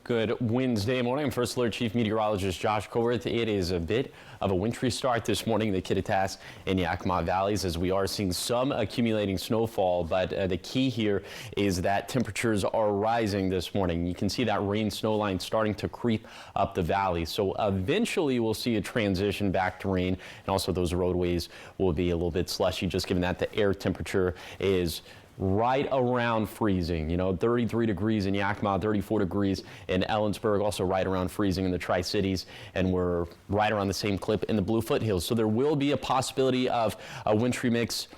Good Wednesday morning. I'm First Alert Chief Meteorologist Josh Coworth. It is a bit of a wintry start this morning in the Kittitas and Yakima valleys as we are seeing some accumulating snowfall. But the key here is that temperatures are rising this morning. You can see that rain snow line starting to creep up the valley. So eventually we'll see a transition back to rain, and also those roadways will be a little bit slushy, just given that the air temperature is right around freezing. 33 degrees in Yakima, 34 degrees in Ellensburg, also right around freezing in the Tri-Cities, and we're right around the same clip in the Blue Foothills. So there will be a possibility of a wintry mix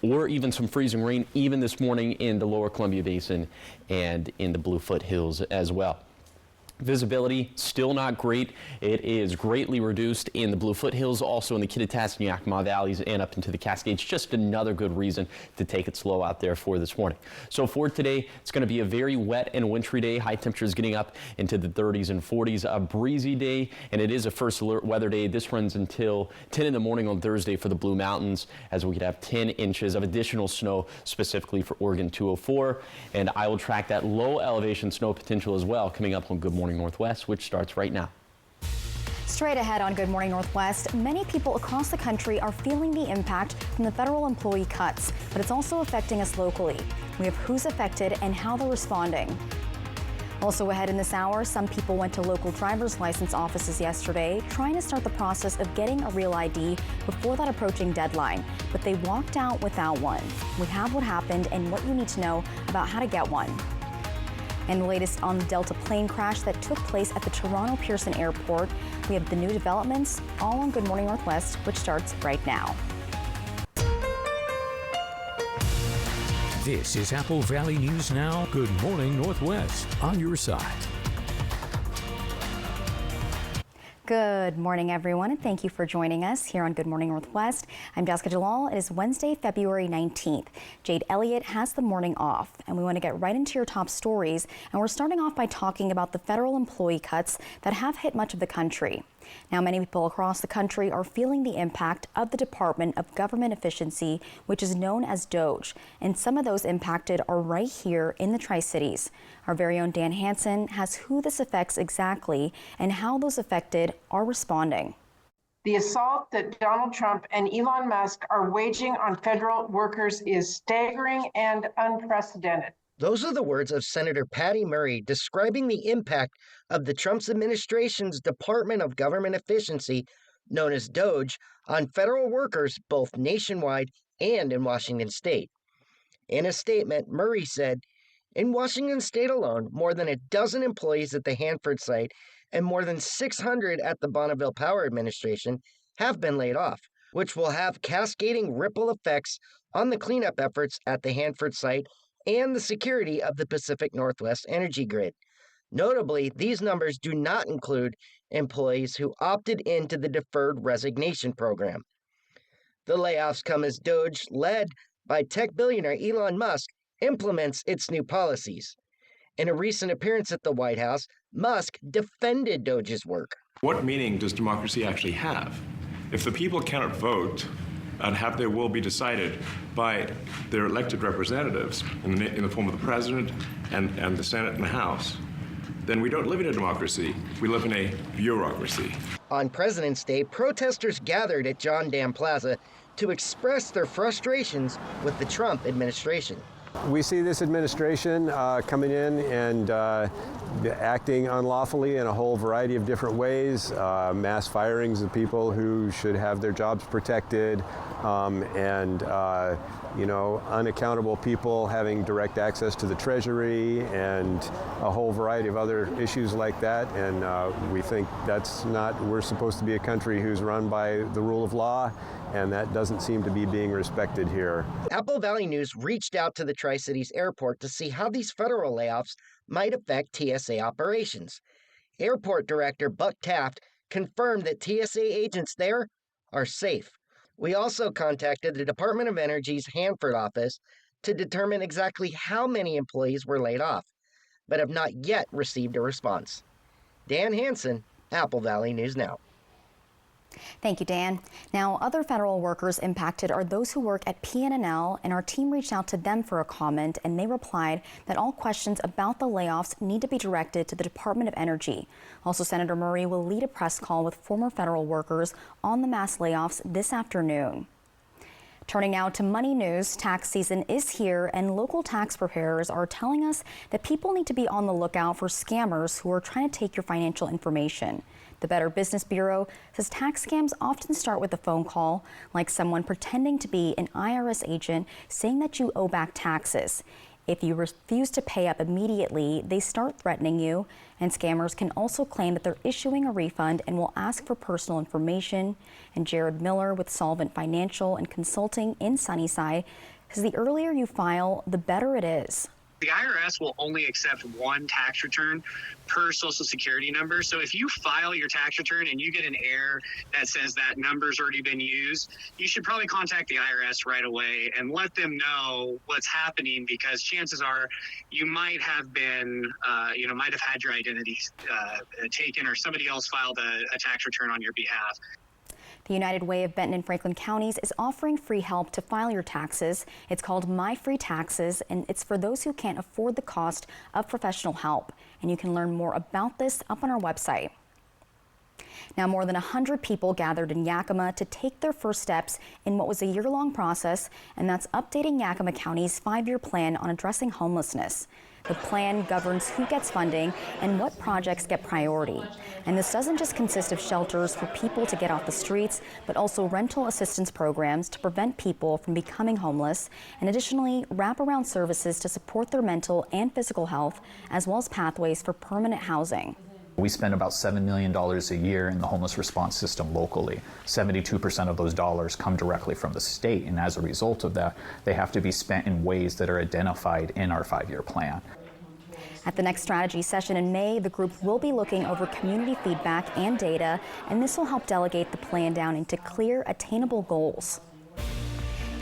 or even some freezing rain even this morning in the lower Columbia Basin and in the Blue Foothills as well. Visibility still not great. It is greatly reduced in the Blue Foothills, also in the Kittitas and Yakima valleys and up into the Cascades. Just another good reason to take it slow out there for this morning. So for today, it's going to be a very wet and wintry day. High temperatures getting up into the 30s and 40s. A breezy day, and it is a first alert weather day. This runs until 10 in the morning on Thursday for the Blue Mountains, as we could have 10 inches of additional snow specifically for Oregon 204. And I will track that low elevation snow potential as well coming up on Good Morning Northwest, which starts right now. Straight ahead on Good Morning Northwest, many people across the country are feeling the impact from the federal employee cuts, but it's also affecting us locally. We have who's affected and how they're responding. Also ahead in this hour, some people went to local driver's license offices yesterday trying to start the process of getting a real ID before that approaching deadline, but they walked out without one. We have what happened and what you need to know about how to get one. And the latest on the Delta plane crash that took place at the Toronto Pearson Airport. We have the new developments all on Good Morning Northwest, which starts right now. This is Apple Valley News Now. Good Morning Northwest, on your side. Good morning, everyone, and thank you for joining us here on Good Morning Northwest. I'm Jessica Jalal. It is Wednesday, February 19th. Jade Elliott has the morning off, and we want to get right into your top stories. And we're starting off by talking about the federal employee cuts that have hit much of the country. Now, many people across the country are feeling the impact of the Department of Government Efficiency, which is known as DOGE, and some of those impacted are right here in the Tri-Cities. Our very own Dan Hansen has who this affects exactly and how those affected are responding. The assault that Donald Trump and Elon Musk are waging on federal workers is staggering and unprecedented. Those are the words of Senator Patty Murray describing the impact of the Trump administration's Department of Government Efficiency, known as DOGE, on federal workers both nationwide and in Washington state. In a statement, Murray said, "In Washington state alone, more than a dozen employees at the Hanford site and more than 600 at the Bonneville Power Administration have been laid off, which will have cascading ripple effects on the cleanup efforts at the Hanford site and the security of the Pacific Northwest energy grid. Notably, these numbers do not include employees who opted into the deferred resignation program." The layoffs come as DOGE, led by tech billionaire Elon Musk, implements its new policies. In a recent appearance at the White House, Musk defended DOGE's work. What meaning does democracy actually have if the people cannot vote and have their will be decided by their elected representatives in the form of the president and the Senate and the House? Then we don't live in a democracy. We live in a bureaucracy. On President's Day, protesters gathered at John Dam Plaza to express their frustrations with the Trump administration. We see this administration coming in and acting unlawfully in a whole variety of different ways, mass firings of people who should have their jobs protected, and unaccountable people having direct access to the Treasury, and a whole variety of other issues like that. And we think that's not, we're supposed to be a country who's run by the rule of law, and that doesn't seem to be being respected here. Apple Valley News reached out to the Tri-Cities Airport to see how these federal layoffs might affect TSA operations. Airport Director Buck Taft confirmed that TSA agents there are safe. We also contacted the Department of Energy's Hanford office to determine exactly how many employees were laid off, but have not yet received a response. Dan Hansen, Apple Valley News Now. Thank you, Dan. Now, other federal workers impacted are those who work at PNNL, and our team reached out to them for a comment, and they replied that all questions about the layoffs need to be directed to the Department of Energy. Also, Senator Murray will lead a press call with former federal workers on the mass layoffs this afternoon. Turning now to money news, tax season is here, and local tax preparers are telling us that people need to be on the lookout for scammers who are trying to take your financial information. The Better Business Bureau says tax scams often start with a phone call, like someone pretending to be an IRS agent saying that you owe back taxes. If you refuse to pay up immediately, they start threatening you, and scammers can also claim that they're issuing a refund and will ask for personal information. And Jared Miller with Solvent Financial and Consulting in Sunnyside says the earlier you file, the better it is. The IRS will only accept one tax return per Social Security number. So if you file your tax return and you get an error that says that number's already been used, you should probably contact the IRS right away and let them know what's happening, because chances are you might have been, might have had your identity taken, or somebody else filed a tax return on your behalf. The United Way of Benton and Franklin counties is offering free help to file your taxes. It's called My Free Taxes, and it's for those who can't afford the cost of professional help. And you can learn more about this up on our website. Now, more than 100 people gathered in Yakima to take their first steps in what was a year-long process, and that's updating Yakima County's 5-year plan on addressing homelessness. The plan governs who gets funding and what projects get priority. And this doesn't just consist of shelters for people to get off the streets, but also rental assistance programs to prevent people from becoming homeless, and additionally, wraparound services to support their mental and physical health, as well as pathways for permanent housing. We spend about $7 million a year in the homeless response system locally. 72% of those dollars come directly from the state, and as a result of that, they have to be spent in ways that are identified in our 5-year plan. At the next strategy session in May, the group will be looking over community feedback and data, and this will help delegate the plan down into clear, attainable goals.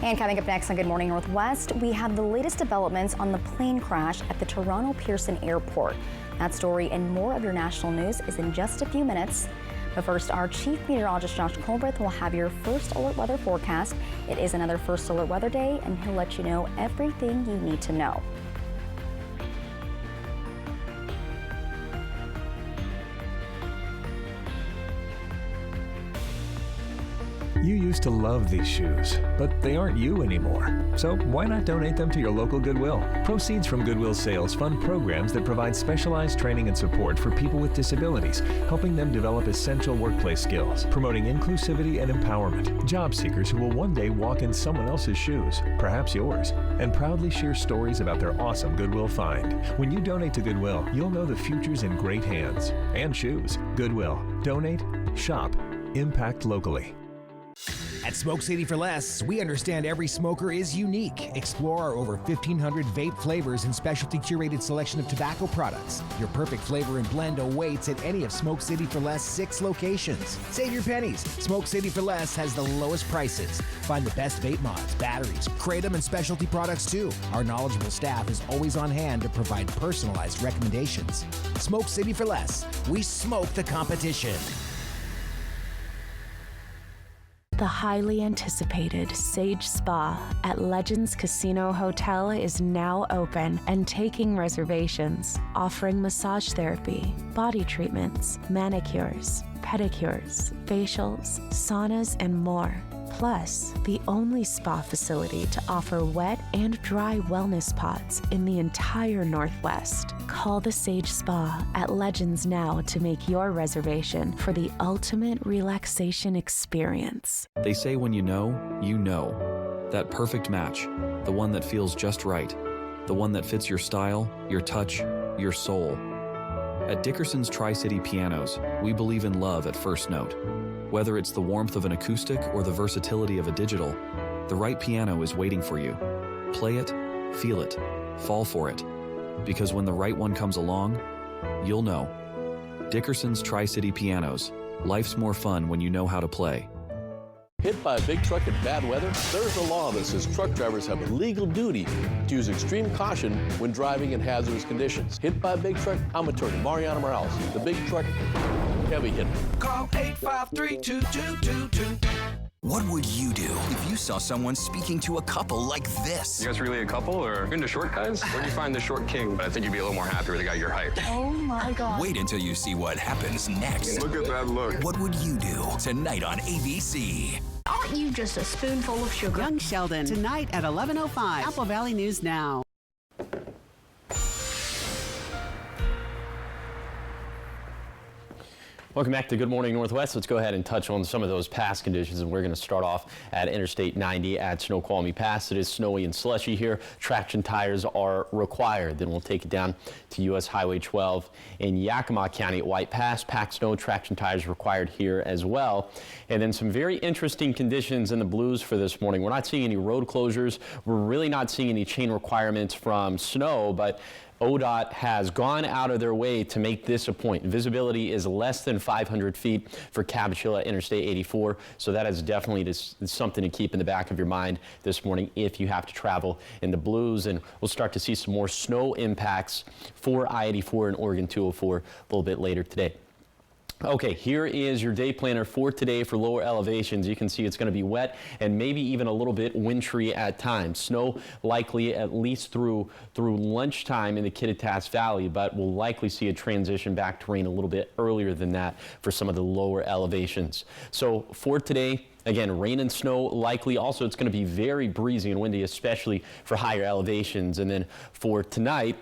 And coming up next on Good Morning Northwest, we have the latest developments on the plane crash at the Toronto Pearson Airport. That story and more of your national news is in just a few minutes. But first, our Chief Meteorologist Josh Colbert will have your first alert weather forecast. It is another First Alert Weather Day, and he'll let you know everything you need to know. You used to love these shoes, but they aren't you anymore. So why not donate them to your local Goodwill? Proceeds from Goodwill sales fund programs that provide specialized training and support for people with disabilities, helping them develop essential workplace skills, promoting inclusivity and empowerment. Job seekers who will one day walk in someone else's shoes, perhaps yours, and proudly share stories about their awesome Goodwill find. When you donate to Goodwill, you'll know the future's in great hands. And choose Goodwill. Donate, shop, impact locally. At Smoke City for Less, we understand every smoker is unique. Explore our over 1,500 vape flavors and specialty curated selection of tobacco products. Your perfect flavor and blend awaits at any of Smoke City for Less 6 locations. Save your pennies. Smoke City for Less has the lowest prices. Find the best vape mods, batteries, kratom, and specialty products too. Our knowledgeable staff is always on hand to provide personalized recommendations. Smoke City for Less. We smoke the competition. The highly anticipated Sage Spa at Legends Casino Hotel is now open and taking reservations, offering massage therapy, body treatments, manicures, pedicures, facials, saunas, and more. Plus, the only spa facility to offer wet and dry wellness pods in the entire Northwest. Call the Sage Spa at Legends now to make your reservation for the ultimate relaxation experience. They say when you know, you know. That perfect match, the one that feels just right, the one that fits your style, your touch, your soul. At Dickerson's Tri-City Pianos, we believe in love at first note. Whether it's the warmth of an acoustic or the versatility of a digital, the right piano is waiting for you. Play it, feel it, fall for it. Because when the right one comes along, you'll know. Dickerson's Tri-City Pianos. Life's more fun when you know how to play. Hit by a big truck in bad weather? There's a law that says truck drivers have a legal duty to use extreme caution when driving in hazardous conditions. Hit by a big truck? I'm attorney Mariana Morales, the Big Truck heavy hitter. Call 853-2222. What would you do if you saw someone speaking to a couple like this? You guys really a couple or into short guys? Where'd you find the short king? But I think you'd be a little more happy with a guy your height. Oh my God. Wait until you see what happens next. Look at that look. What would you do tonight on ABC? Aren't you just a spoonful of sugar? Young Sheldon, tonight at 11:05. Apple Valley News Now. Welcome back to Good Morning Northwest. Let's go ahead and touch on some of those past conditions, and we're going to start off at Interstate 90 at Snoqualmie Pass. It is snowy and slushy here. Traction tires are required. Then we'll take it down to U.S. Highway 12 in Yakima County at White Pass. Packed snow, traction tires required here as well. And then some very interesting conditions in the blues for this morning. We're not seeing any road closures. We're really not seeing any chain requirements from snow, but ODOT has gone out of their way to make this a point. Visibility is less than 500 feet for Cabachilla Interstate 84, so that is definitely something to keep in the back of your mind this morning if you have to travel in the blues. And we'll start to see some more snow impacts for I-84 and Oregon 204 a little bit later today. Okay, here is your day planner for today for lower elevations. You can see it's going to be wet and maybe even a little bit wintry at times. Snow likely at least through lunchtime in the Kittitas Valley, but we'll likely see a transition back to rain a little bit earlier than that for some of the lower elevations. So for today, again, rain and snow likely. Also, it's going to be very breezy and windy, especially for higher elevations. And then for tonight,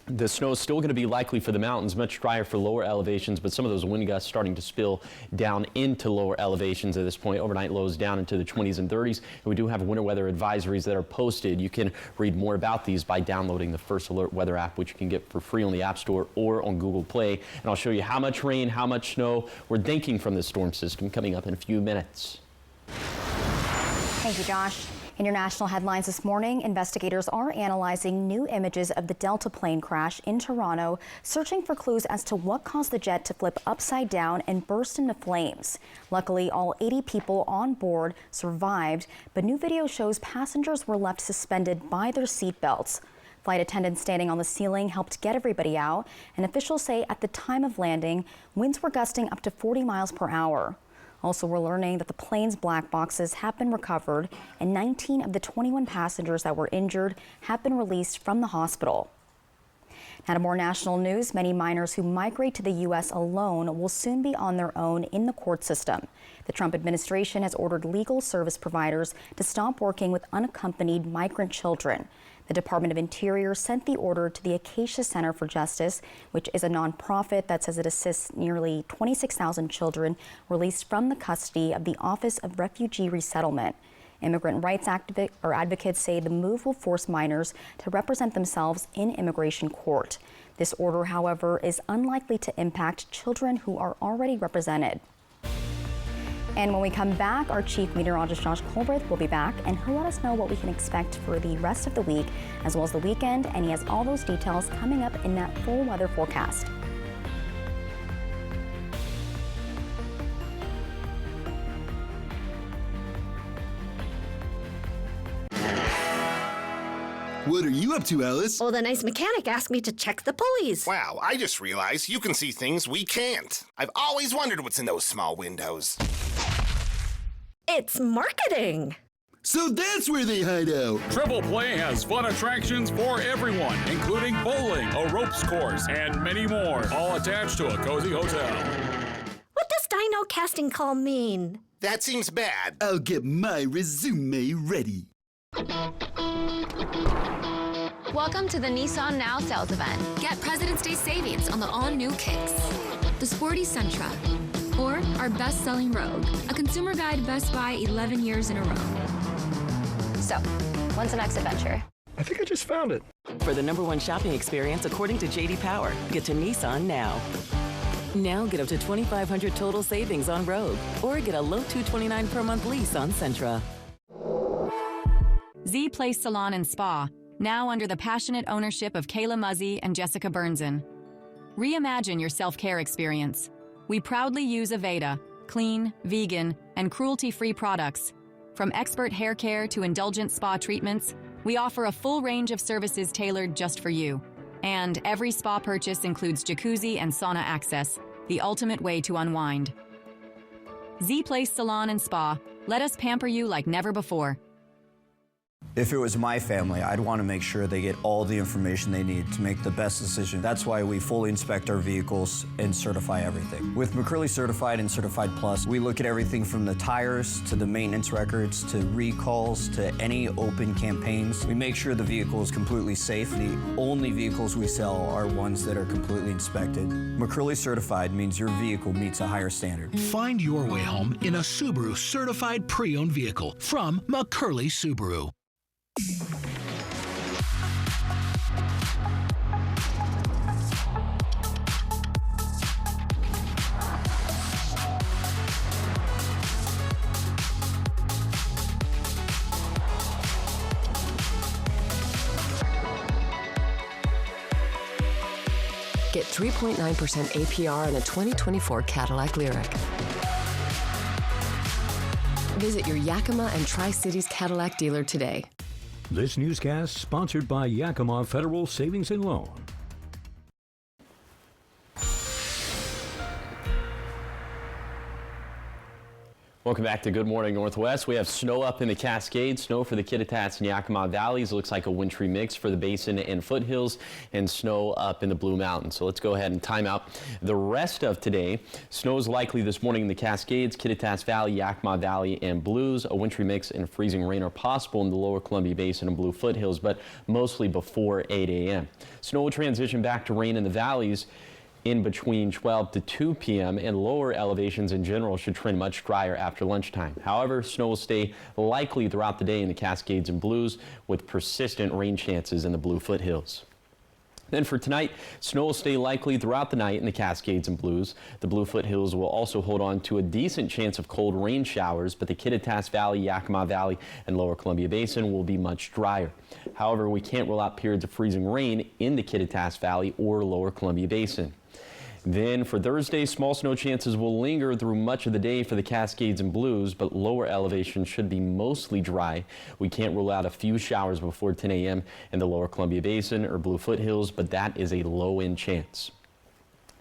the snow is still going to be likely for the mountains, much drier for lower elevations, but some of those wind gusts starting to spill down into lower elevations at this point. Overnight lows down into the 20s and 30s. And we do have winter weather advisories that are posted. You can read more about these by downloading the First Alert Weather app, which you can get for free on the App Store or on Google Play. And I'll show you how much rain, how much snow we're thinking from this storm system coming up in a few minutes. Thank you, Josh. In your national headlines this morning, investigators are analyzing new images of the Delta plane crash in Toronto, searching for clues as to what caused the jet to flip upside down and burst into flames. Luckily, all 80 people on board survived, but new video shows passengers were left suspended by their seatbelts. Flight attendants standing on the ceiling helped get everybody out, and officials say at the time of landing, winds were gusting up to 40 miles per hour. Also, we're learning that the plane's black boxes have been recovered, and 19 of the 21 passengers that were injured have been released from the hospital. Now to more national news, many minors who migrate to the U.S. alone will soon be on their own in the court system. The Trump administration has ordered legal service providers to stop working with unaccompanied migrant children. The Department of Interior sent the order to the Acacia Center for Justice, which is a nonprofit that says it assists nearly 26,000 children released from the custody of the Office of Refugee Resettlement. Immigrant rights advocates say the move will force minors to represent themselves in immigration court. This order, however, is unlikely to impact children who are already represented. And when we come back, our chief meteorologist Josh Colbert will be back, and he'll let us know what we can expect for the rest of the week, as well as the weekend, and he has all those details coming up in that full weather forecast. What are you up to, Alice? Well, the nice mechanic asked me to check the pulleys. Wow, I just realized you can see things we can't. I've always wondered what's in those small windows. It's marketing. So that's where they hide out. Triple Play has fun attractions for everyone, including bowling, a ropes course, and many more, all attached to a cozy hotel. What does dino casting call mean? That seems bad. I'll get my resume ready. Welcome to the Nissan Now sales event. Get President's Day savings on the all-new Kicks, the sporty Sentra, or our best-selling Rogue, a consumer guide Best Buy 11 years in a row. So, when's the next adventure? I think I just found it. For the #1 shopping experience according to J.D. Power, get to Nissan now. Now get up to $2,500 total savings on Rogue, or get a low $229 per month lease on Sentra. Z Place Salon and Spa, now under the passionate ownership of Kayla Muzzy and Jessica Burnson. Reimagine your self-care experience. We proudly use Aveda, clean, vegan, and cruelty-free products. From expert hair care to indulgent spa treatments, we offer a full range of services tailored just for you. And every spa purchase includes jacuzzi and sauna access, the ultimate way to unwind. Z Place Salon and Spa. Let us pamper you like never before. If it was my family, I'd want to make sure they get all the information they need to make the best decision. That's why we fully inspect our vehicles and certify everything. With McCurley Certified and Certified Plus, we look at everything from the tires to the maintenance records to recalls to any open campaigns. We make sure the vehicle is completely safe. The only vehicles we sell are ones that are completely inspected. McCurley Certified means your vehicle meets a higher standard. Find your way home in a Subaru certified pre-owned vehicle from McCurley Subaru. Get 3.9% APR on a 2024 Cadillac Lyriq. Visit your Yakima and Tri-Cities Cadillac dealer today. This newscast sponsored by Yakima Federal Savings and Loan. Welcome back to Good Morning Northwest. We have snow up in the Cascades, snow for the Kittitas and Yakima Valleys. It looks like a wintry mix for the Basin and foothills, and snow up in the Blue Mountains. So let's go ahead and time out the rest of today. Snow is likely this morning in the Cascades, Kittitas Valley, Yakima Valley, and Blues. A wintry mix and freezing rain are possible in the lower Columbia Basin and Blue foothills, but mostly before 8 a.m. Snow will transition back to rain in the valleys in between 12 to 2 p.m. and lower elevations in general should trend much drier after lunchtime. However, snow will stay likely throughout the day in the Cascades and Blues with persistent rain chances in the Blue foothills. Then for tonight, snow will stay likely throughout the night in the Cascades and Blues. The Blue foothills will also hold on to a decent chance of cold rain showers, but the Kittitas Valley, Yakima Valley, and lower Columbia Basin will be much drier. However, we can't rule out periods of freezing rain in the Kittitas Valley or lower Columbia Basin. Then for Thursday, small snow chances will linger through much of the day for the Cascades and Blues, but lower elevations should be mostly dry. We can't rule out a few showers before 10 a.m. in the lower Columbia Basin or Blue foothills, but that is a low-end chance.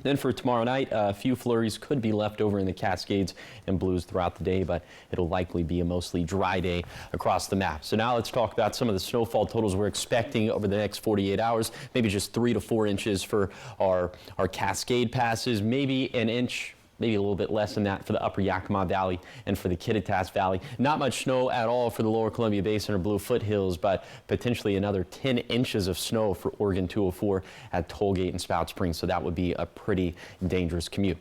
Then for tomorrow night, a few flurries could be left over in the Cascades and Blues throughout the day, but it'll likely be a mostly dry day across the map. So now let's talk about some of the snowfall totals we're expecting over the next 48 hours. Maybe just 3 to 4 inches for our Cascade passes, maybe an inch, maybe a little bit less than that for the upper Yakima Valley and for the Kittitas Valley. Not much snow at all for the lower Columbia Basin or Blue foothills, but potentially another 10 inches of snow for Oregon 204 at Tollgate and Spout Springs. So that would be a pretty dangerous commute.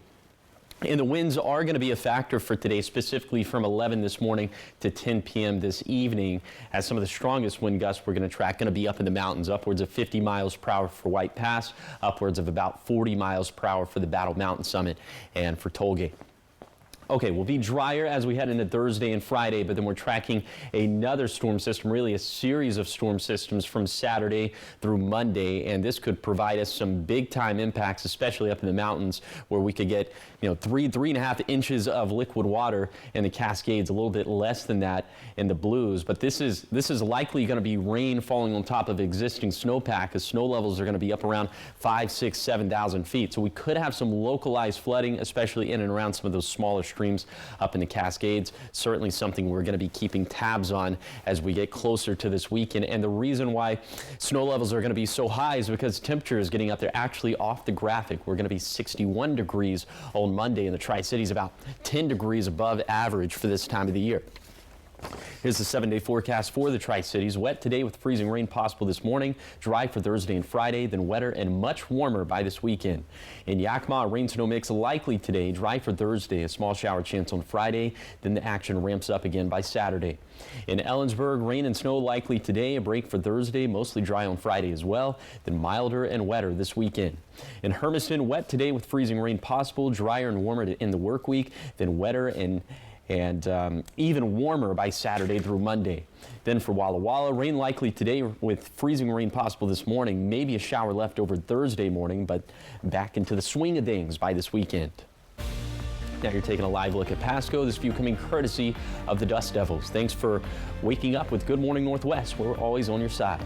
And the winds are going to be a factor for today, specifically from 11 this morning to 10 p.m. this evening, as some of the strongest wind gusts we're going to track going to be up in the mountains, upwards of 50 miles per hour for White Pass, upwards of about 40 miles per hour for the Battle Mountain Summit and for Tollgate. Okay, we'll be drier as we head into Thursday and Friday, but then we're tracking another storm system, really a series of storm systems from Saturday through Monday, and this could provide us some big-time impacts, especially up in the mountains, where we could get, 3.5 inches of liquid water in the Cascades, a little bit less than that in the Blues. But this is likely going to be rain falling on top of existing snowpack, as snow levels are going to be up around 5,000, 6,000, 7,000 feet. So we could have some localized flooding, especially in and around some of those smaller streams up in the Cascades. Certainly something we're going to be keeping tabs on as we get closer to this weekend. And the reason why snow levels are going to be so high is because temperature is getting up there actually off the graphic. We're going to be 61 degrees on Monday in the Tri-Cities, about 10 degrees above average for this time of the year. Here's the 7-day forecast for the Tri-Cities. Wet today with freezing rain possible this morning. Dry for Thursday and Friday, then wetter and much warmer by this weekend. In Yakima, a rain-snow mix likely today. Dry for Thursday, a small shower chance on Friday. Then the action ramps up again by Saturday. In Ellensburg, rain and snow likely today. A break for Thursday, mostly dry on Friday as well. Then milder and wetter this weekend. In Hermiston, wet today with freezing rain possible. Drier and warmer in the work week. Then wetter and even warmer by Saturday through Monday. Then for Walla Walla, rain likely today with freezing rain possible this morning. Maybe a shower left over Thursday morning, but back into the swing of things by this weekend. Now you're taking a live look at Pasco. This view coming courtesy of the Dust Devils. Thanks for waking up with Good Morning Northwest. We're always on your side.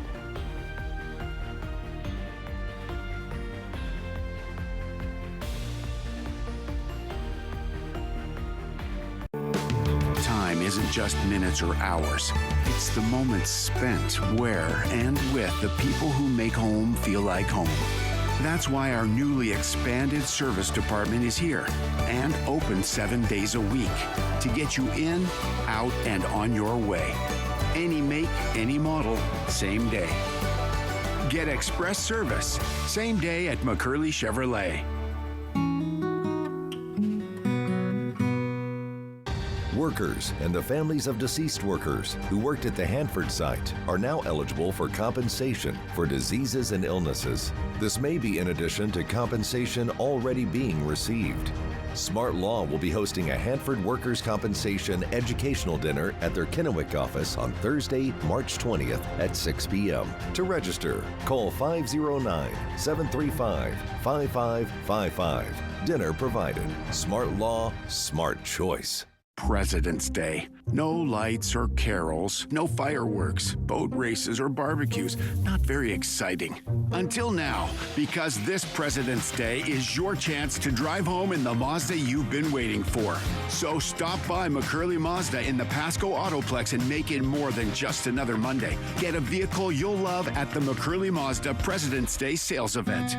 isn't just minutes or hours. It's the moments spent where and with the people who make home feel like home. That's why our newly expanded service department is here and open 7 days a week to get you in, out, and on your way. Any make, any model, same day. Get express service, same day at McCurley Chevrolet. Workers and the families of deceased workers who worked at the Hanford site are now eligible for compensation for diseases and illnesses. This may be in addition to compensation already being received. Smart Law will be hosting a Hanford Workers' Compensation educational dinner at their Kennewick office on Thursday, March 20th at 6 p.m. To register, call 509-735-5555. Dinner provided. Smart Law, smart choice. President's Day. No lights or carols, no fireworks, boat races or barbecues. Not very exciting. Until now, because this President's Day is your chance to drive home in the Mazda you've been waiting for. So stop by McCurley Mazda in the Pasco Autoplex and make it more than just another Monday. Get a vehicle you'll love at the McCurley Mazda President's Day sales event.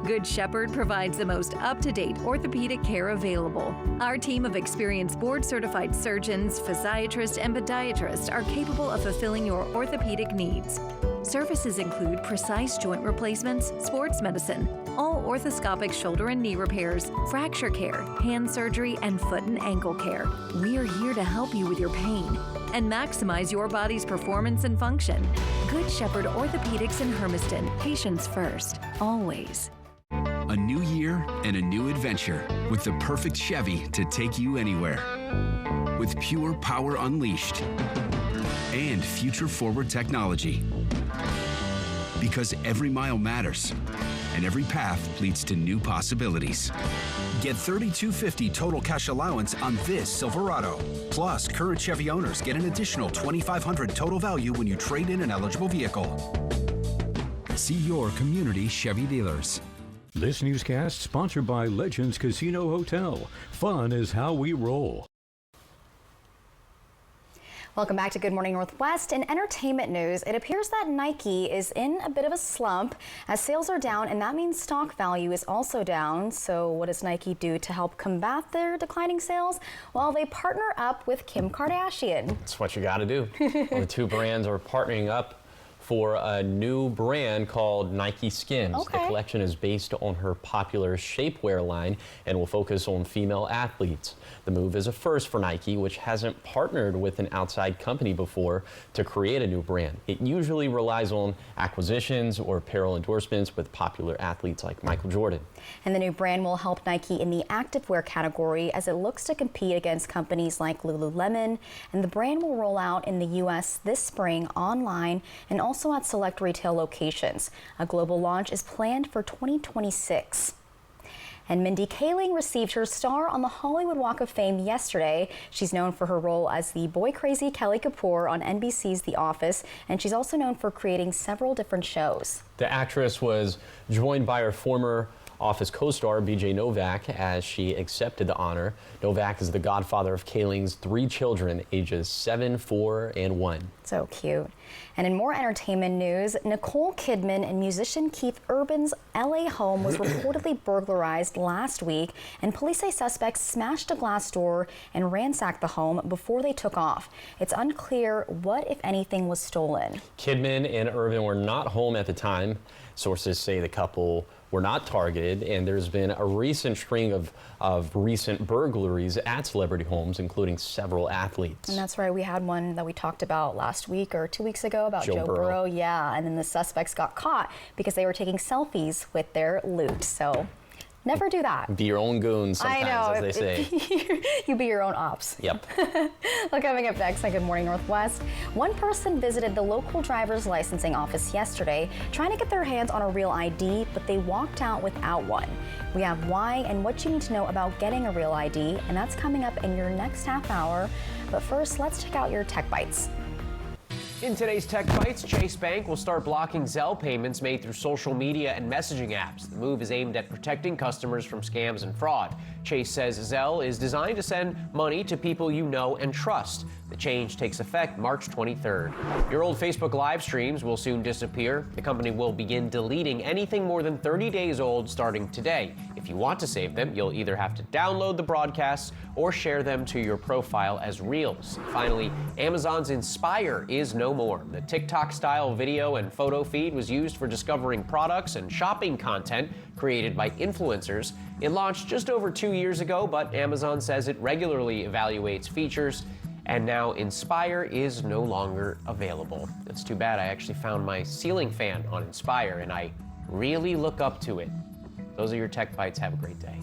Good Shepherd provides the most up-to-date orthopedic care available. Our team of experienced board-certified surgeons, physiatrists, and podiatrists are capable of fulfilling your orthopedic needs. Services include precise joint replacements, sports medicine, all orthoscopic shoulder and knee repairs, fracture care, hand surgery, and foot and ankle care. We are here to help you with your pain and maximize your body's performance and function. Good Shepherd Orthopedics in Hermiston. Patients first, always. A new year and a new adventure with the perfect Chevy to take you anywhere. With pure power unleashed and future-forward technology. Because every mile matters and every path leads to new possibilities. Get $3,250 total cash allowance on this Silverado. Plus, current Chevy owners get an additional $2,500 total value when you trade in an eligible vehicle. See your community Chevy dealers. This newscast sponsored by Legends Casino Hotel. Fun is how we roll. Welcome back to Good Morning Northwest. In entertainment news, it appears that Nike is in a bit of a slump as sales are down, and that means stock value is also down. So what does Nike do to help combat their declining sales? Well, they partner up with Kim Kardashian. That's what you got to do. Well, the two brands are partnering up for a new brand called Nike Skims. Okay. The collection is based on her popular shapewear line and will focus on female athletes. The move is a first for Nike, which hasn't partnered with an outside company before to create a new brand. It usually relies on acquisitions or apparel endorsements with popular athletes like Michael Jordan. And the new brand will help Nike in the activewear category as it looks to compete against companies like Lululemon. And the brand will roll out in the U.S. this spring online and also at select retail locations. A global launch is planned for 2026. And Mindy Kaling received her star on the Hollywood Walk of Fame yesterday. She's known for her role as the boy-crazy Kelly Kapoor on NBC's The Office, and she's also known for creating several different shows. The actress was joined by her former Office co-star BJ Novak as she accepted the honor. Novak is the godfather of Kaling's 3 children, ages 7, 4, and 1. So cute. And in more entertainment news, Nicole Kidman and musician Keith Urban's LA home was reportedly burglarized last week, and police say suspects smashed a glass door and ransacked the home before they took off. It's unclear what, if anything, was stolen. Kidman and Urban were not home at the time. Sources say the couple were not targeted, and there's been a recent string of recent burglaries at celebrity homes, including several athletes. And that's right, we had one that we talked about last week or 2 weeks ago about Joe Burrow. Yeah, and then the suspects got caught because they were taking selfies with their loot. So never do that. Be your own goons sometimes, I know, as they say. You be your own ops. Yep. Well, coming up next on Good Morning Northwest, one person visited the local driver's licensing office yesterday trying to get their hands on a real ID, but they walked out without one. We have why and what you need to know about getting a real ID, and that's coming up in your next half hour. But first, let's check out your Tech Bites. In today's Tech Bites, Chase Bank will start blocking Zelle payments made through social media and messaging apps. The move is aimed at protecting customers from scams and fraud. Chase says Zelle is designed to send money to people you know and trust. The change takes effect March 23rd. Your old Facebook live streams will soon disappear. The company will begin deleting anything more than 30 days old starting today. If you want to save them, you'll either have to download the broadcasts or share them to your profile as Reels. Finally, Amazon's Inspire is no more. The TikTok-style video and photo feed was used for discovering products and shopping content created by influencers. It launched just over 2 years ago, but Amazon says it regularly evaluates features, and now Inspire is no longer available. It's too bad. I actually found my ceiling fan on Inspire, and I really look up to it. Those are your Tech Bites. Have a great day.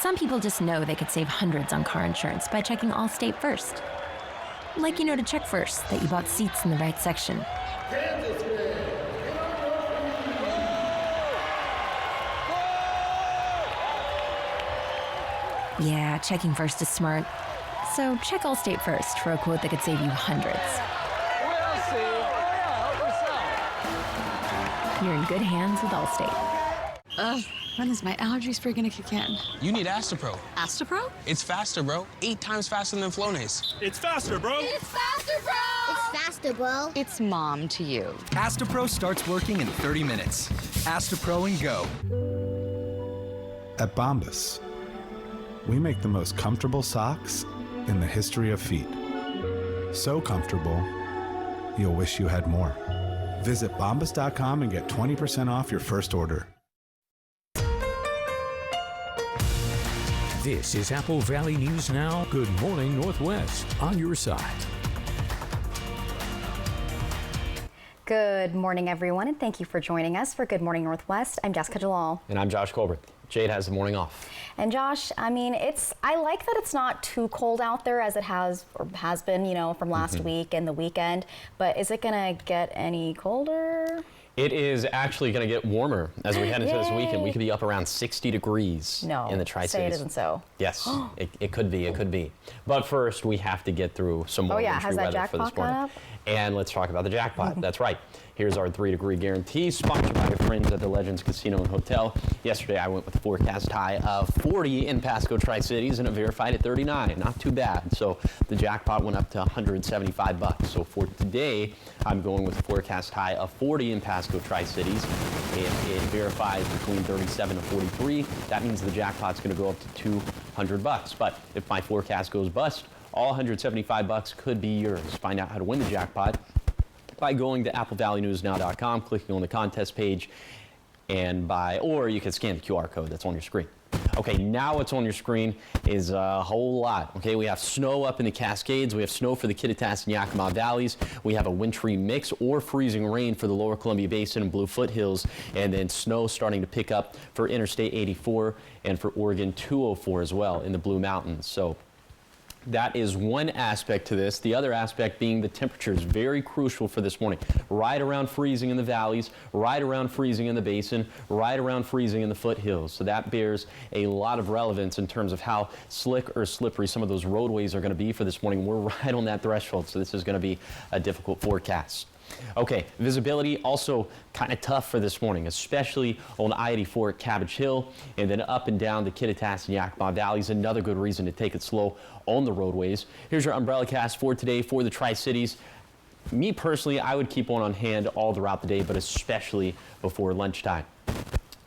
Some people just know they could save hundreds on car insurance by checking Allstate first. Like you know to check first that you bought seats in the right section. Yeah, checking first is smart. So check Allstate first for a quote that could save you hundreds. You're in good hands with Allstate. When is my allergy spray gonna kick in? You need Astapro. Astapro? It's faster, bro. 8 times faster than Flonase. It's faster, bro. It's faster, bro! It's faster, bro. It's mom to you. Astapro starts working in 30 minutes. Astapro and go. At Bombas, we make the most comfortable socks in the history of feet. So comfortable, you'll wish you had more. Visit bombas.com and get 20% off your first order. This is Apple Valley News Now. Good morning, Northwest, on your side. Good morning, everyone, and thank you for joining us for Good Morning Northwest. I'm Jessica Jalal. And I'm Josh Colbert. Jade has the morning off. And Josh, I mean, I like that it's not too cold out there as it has been, you know, from last week and the weekend, but is it gonna get any colder? It is actually going to get warmer as we head into this weekend. We could be up around 60 degrees in the Tri-Cities. Say it isn't so. Yes, it could be. It could be. But first, we have to get through some more wintry weather for this morning. And let's talk about the jackpot. That's right. Here's our 3-degree guarantee, sponsored by our friends at the Legends Casino and Hotel. Yesterday, I went with a forecast high of 40 in Pasco Tri-Cities, and it verified at 39. Not too bad. So the jackpot went up to $175. So for today, I'm going with a forecast high of 40 in Pasco Tri-Cities. If it verifies between 37 and 43, that means the jackpot's going to go up to $200. But if my forecast goes bust, all $175 could be yours. Find out how to win the jackpot by going to applevalleyNewsNow.com, clicking on the contest page, or you can scan the QR code that's on your screen. Okay, now what's on your screen is a whole lot. Okay, we have snow up in the Cascades. We have snow for the Kittitas and Yakima valleys. We have a wintry mix or freezing rain for the lower Columbia Basin and Blue Foothills, and then snow starting to pick up for Interstate 84 and for Oregon 204 as well in the Blue Mountains. So that is one aspect to this. The other aspect being the temperatures, very crucial for this morning. Right around freezing in the valleys, right around freezing in the basin, right around freezing in the foothills. So that bears a lot of relevance in terms of how slick or slippery some of those roadways are going to be for this morning. We're right on that threshold, so this is going to be a difficult forecast. Okay, visibility also kind of tough for this morning, especially on I-84 at Cabbage Hill, and then up and down the Kittitas and Yakima valleys. Another good reason to take it slow on the roadways. Here's your umbrella cast for today for the Tri-Cities. Me personally, I would keep one on hand all throughout the day, but especially before lunchtime.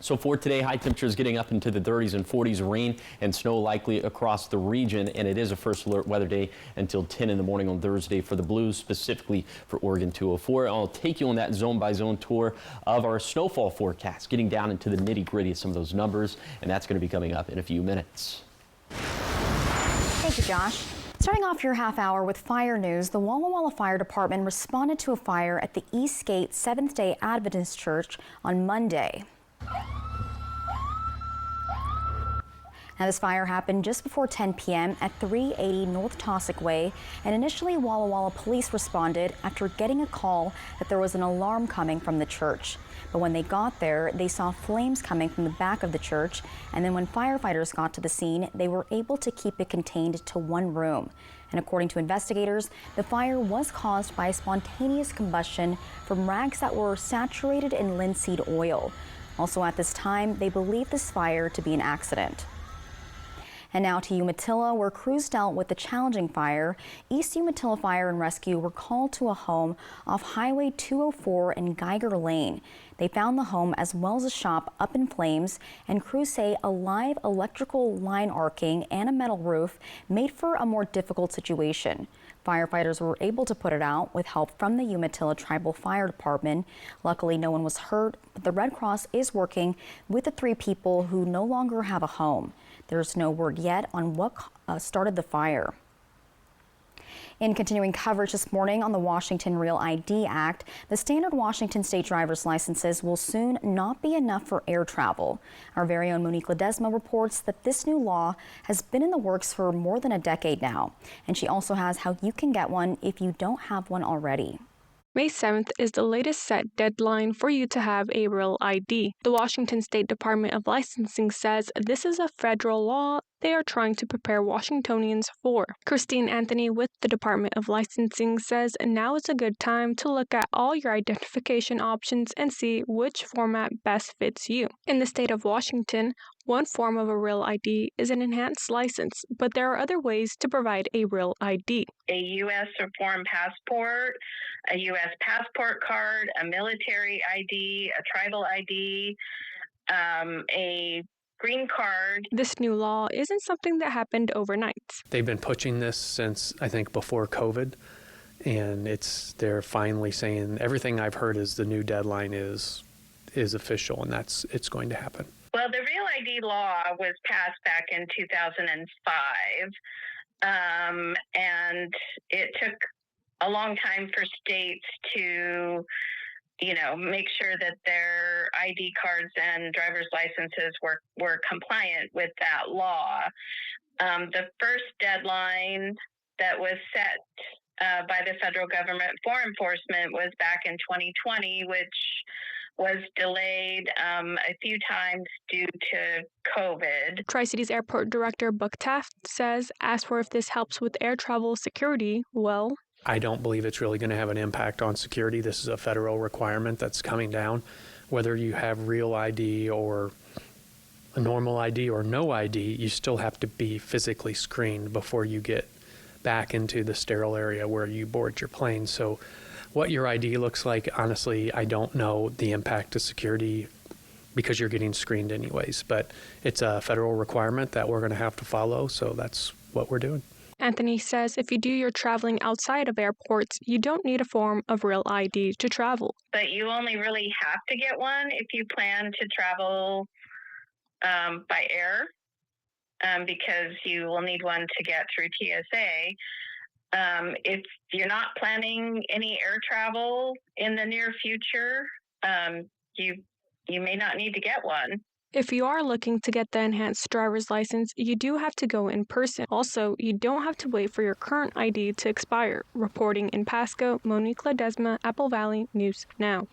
So for today, high temperatures getting up into the 30s and 40s, rain and snow likely across the region, and it is a first alert weather day until 10 in the morning on Thursday for the Blues, specifically for Oregon 204. I'll take you on that zone-by-zone tour of our snowfall forecast, getting down into the nitty-gritty of some of those numbers, and that's going to be coming up in a few minutes. Thank you, Josh. Starting off your half hour with fire news, the Walla Walla Fire Department responded to a fire at the Eastgate Seventh-day Adventist Church on Monday. Now, this fire happened just before 10 p.m. at 380 North Tosic Way, and initially Walla Walla police responded after getting a call that there was an alarm coming from the church. But when they got there, they saw flames coming from the back of the church, and then when firefighters got to the scene, they were able to keep it contained to one room. And according to investigators, the fire was caused by a spontaneous combustion from rags that were saturated in linseed oil. Also at this time, they believe this fire to be an accident. And now to Umatilla, where crews dealt with the challenging fire. East Umatilla Fire and Rescue were called to a home off Highway 204 in Geiger Lane. They found the home as well as a shop up in flames, and crews say a live electrical line arcing and a metal roof made for a more difficult situation. Firefighters were able to put it out with help from the Umatilla Tribal Fire Department. Luckily, no one was hurt, but the Red Cross is working with the 3 people who no longer have a home. There's no word yet on what started the fire. In continuing coverage this morning on the Washington Real ID Act, the standard Washington state driver's licenses will soon not be enough for air travel. Our very own Monique Ledesma reports that this new law has been in the works for more than a decade now, and she also has how you can get one if you don't have one already. May 7th is the latest set deadline for you to have a real ID. The Washington State Department of Licensing says this is a federal law they are trying to prepare Washingtonians for. Christine Anthony with the Department of Licensing says now is a good time to look at all your identification options and see which format best fits you. In the state of Washington, one form of a real ID is an enhanced license, but there are other ways to provide a real ID. A U.S. or foreign passport, a U.S. passport card, a military ID, a tribal ID, a green card. This new law isn't something that happened overnight. They've been pushing this since, I think, before COVID, and they're finally saying everything I've heard is the new deadline is official, and it's going to happen. Well, the Real ID law was passed back in 2005, and it took a long time for states to, make sure that their ID cards and driver's licenses were compliant with that law. The first deadline that was set by the federal government for enforcement was back in 2020, which was delayed a few times due to COVID. Tri-Cities Airport Director Buck Taft says, as for if this helps with air travel security, well, I don't believe it's really going to have an impact on security. This is a federal requirement that's coming down. Whether you have real ID or a normal ID or no ID, you still have to be physically screened before you get back into the sterile area where you board your plane. So what your ID looks like, honestly, I don't know the impact to security because you're getting screened anyways. But it's a federal requirement that we're going to have to follow, so that's what we're doing. Anthony says if you do your traveling outside of airports, you don't need a form of real ID to travel. But you only really have to get one if you plan to travel by air, because you will need one to get through TSA. If you're not planning any air travel in the near future, you may not need to get one. If you are looking to get the enhanced driver's license, you do have to go in person. Also, you don't have to wait for your current ID to expire. Reporting in Pasco, Monique Ledesma, Apple Valley News Now.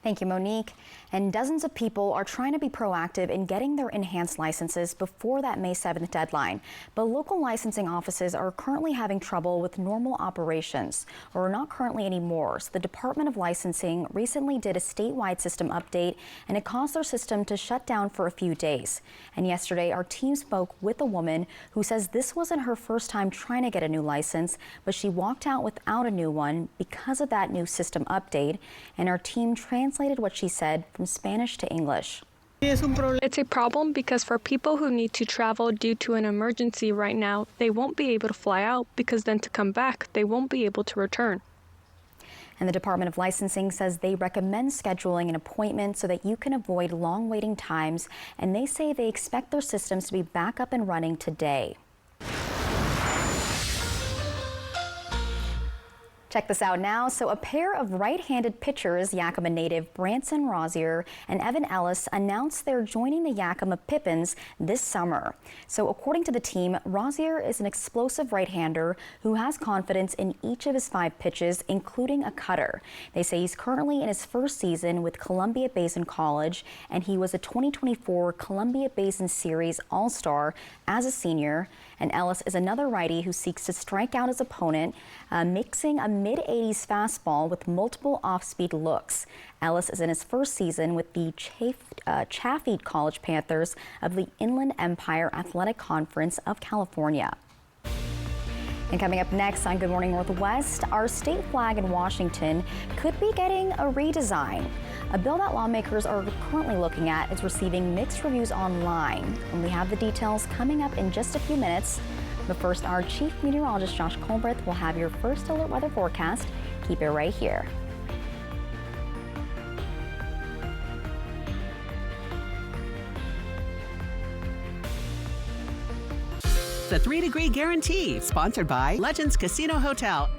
Thank you, Monique. And dozens of people are trying to be proactive in getting their enhanced licenses before that May 7th deadline. But local licensing offices are currently having trouble with normal operations, or not currently anymore. So the Department of Licensing recently did a statewide system update, and it caused their system to shut down for a few days. And yesterday, our team spoke with a woman who says this wasn't her first time trying to get a new license, but she walked out without a new one because of that new system update. And our team translated what she said from Spanish to English. It's a problem because for people who need to travel due to an emergency right now, they won't be able to fly out because then to come back, they won't be able to return. And the Department of Licensing says they recommend scheduling an appointment so that you can avoid long waiting times, and they say they expect their systems to be back up and running today. Check this out now. So a pair of right-handed pitchers, Yakima native Branson Rozier and Evan Ellis, announced they're joining the Yakima Pippins this summer. So according to the team, Rozier is an explosive right-hander who has confidence in each of his 5 pitches, including a cutter. They say he's currently in his first season with Columbia Basin College, and he was a 2024 Columbia Basin Series All-Star as a senior. And Ellis is another righty who seeks to strike out his opponent, mixing a mid-80s fastball with multiple off-speed looks. Ellis is in his first season with the Chaffee College Panthers of the Inland Empire Athletic Conference of California. And coming up next on Good Morning Northwest, our state flag in Washington could be getting a redesign. A bill that lawmakers are currently looking at is receiving mixed reviews online. And we have the details coming up in just a few minutes. But first, our chief meteorologist, Josh Colbreth, will have your first alert weather forecast. Keep it right here. The 3-Degree Guarantee, sponsored by Legends Casino Hotel.